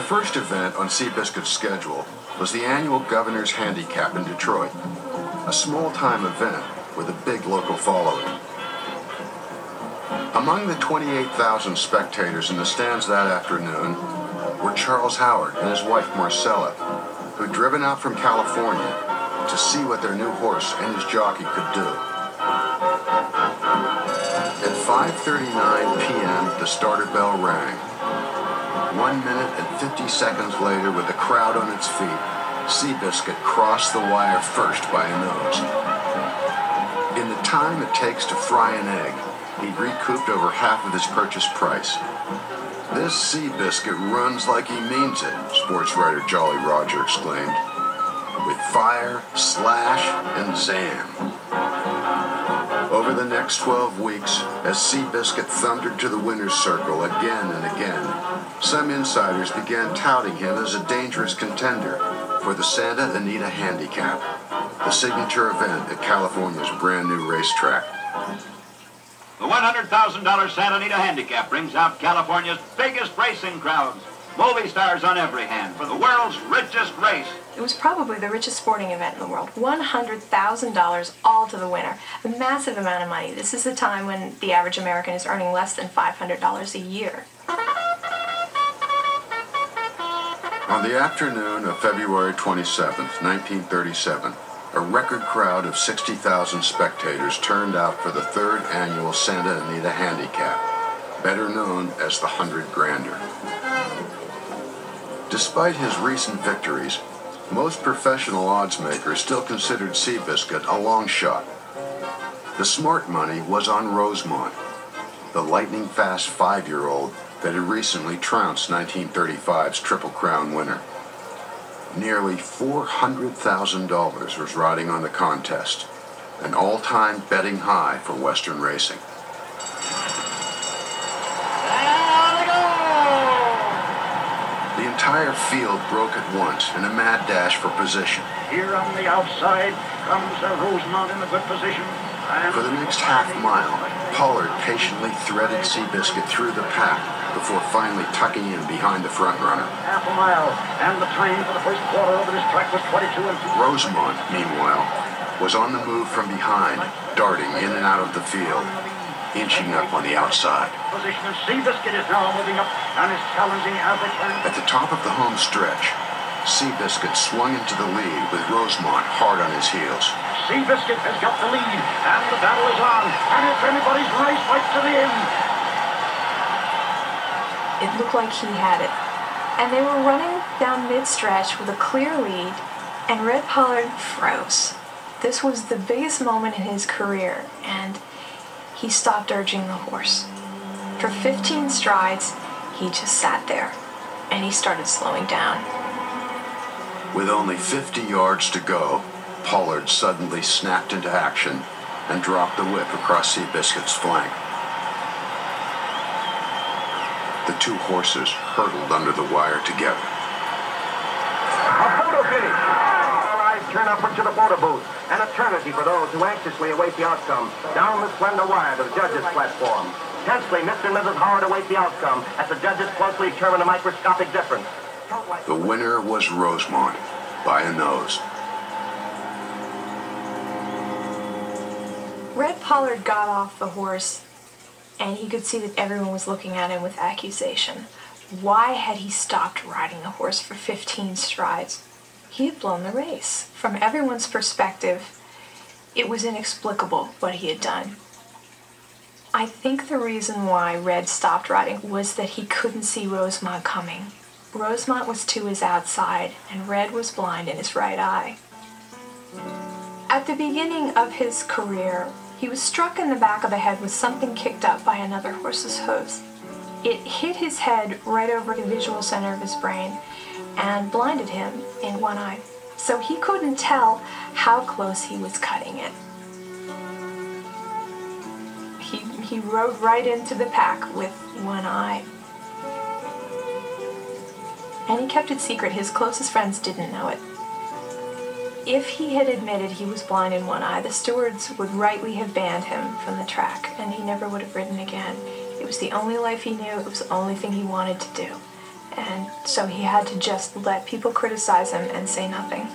first event on Seabiscuit's schedule was the annual Governor's Handicap in Detroit, a small-time event with a big local following. Among the 28,000 spectators in the stands that afternoon were Charles Howard and his wife Marcella, who'd driven out from California to see what their new horse and his jockey could do. At 5:39 p.m., the starter bell rang. 1 minute and 50 seconds later, with the crowd on its feet, Seabiscuit crossed the wire first by a nose. In the time it takes to fry an egg, he'd recouped over half of his purchase price. "This Seabiscuit runs like he means it," sports writer Jolly Roger exclaimed. "With fire, slash, and zam." Over the next 12 weeks, as Seabiscuit thundered to the winner's circle again and again, some insiders began touting him as a dangerous contender for the Santa Anita Handicap, the signature event at California's brand new racetrack. The $100,000 Santa Anita Handicap brings out California's biggest racing crowds. Movie stars on every hand for the world's richest race. It was probably the richest sporting event in the world. $100,000 all to the winner. A massive amount of money. This is the time when the average American is earning less than $500 a year. On the afternoon of February 27th, 1937, a record crowd of 60,000 spectators turned out for the third annual Santa Anita Handicap, better known as the 100 Grander. Despite his recent victories, most professional odds makers still considered Seabiscuit a long shot. The smart money was on Rosemont, the lightning-fast 5-year-old that had recently trounced 1935's Triple Crown winner. Nearly $400,000 was riding on the contest, an all-time betting high for Western racing. The entire field broke at once in a mad dash for position. Here on the outside comes Rosemont in a good position. For the next half mile, Pollard patiently threaded Seabiscuit through the pack before finally tucking in behind the front runner. Half a mile, and the time for the first quarter over this track was 22 and 2. Rosemont, meanwhile, was on the move from behind, darting in and out of the field, inching up on the outside. Position of Seabiscuit is now moving up and is challenging as they turn. At the top of the home stretch, Seabiscuit swung into the lead with Rosemont hard on his heels. Seabiscuit has got the lead, and the battle is on, and it's anybody's race right to the end. It looked like he had it. And they were running down mid-stretch with a clear lead, and Red Pollard froze. This was the biggest moment in his career, and he stopped urging the horse. For 15 strides, he just sat there, and he started slowing down. With only 50 yards to go, Pollard suddenly snapped into action and dropped the whip across Seabiscuit's flank. The two horses hurtled under the wire together. A photo finish! All eyes turn upward to the photo booth. An eternity for those who anxiously await the outcome. Down the slender wire to the judges' platform. Tensely, Mr. and Mrs. Howard await the outcome as the judges closely determine a microscopic difference. The winner was Rosemont, by a nose. Red Pollard got off the horse, and he could see that everyone was looking at him with accusation. Why had he stopped riding the horse for 15 strides? He had blown the race. From everyone's perspective, it was inexplicable what he had done. I think the reason why Red stopped riding was that he couldn't see Rosemont coming. Rosemont was to his outside, and Red was blind in his right eye. At the beginning of his career, he was struck in the back of the head with something kicked up by another horse's hooves. It hit his head right over the visual center of his brain and blinded him in one eye, so he couldn't tell how close he was cutting it. He rode right into the pack with one eye. And he kept it secret. His closest friends didn't know it. If he had admitted he was blind in one eye, the stewards would rightly have banned him from the track, and he never would have ridden again. It was the only life he knew. It was the only thing he wanted to do. And so he had to just let people criticize him and say nothing.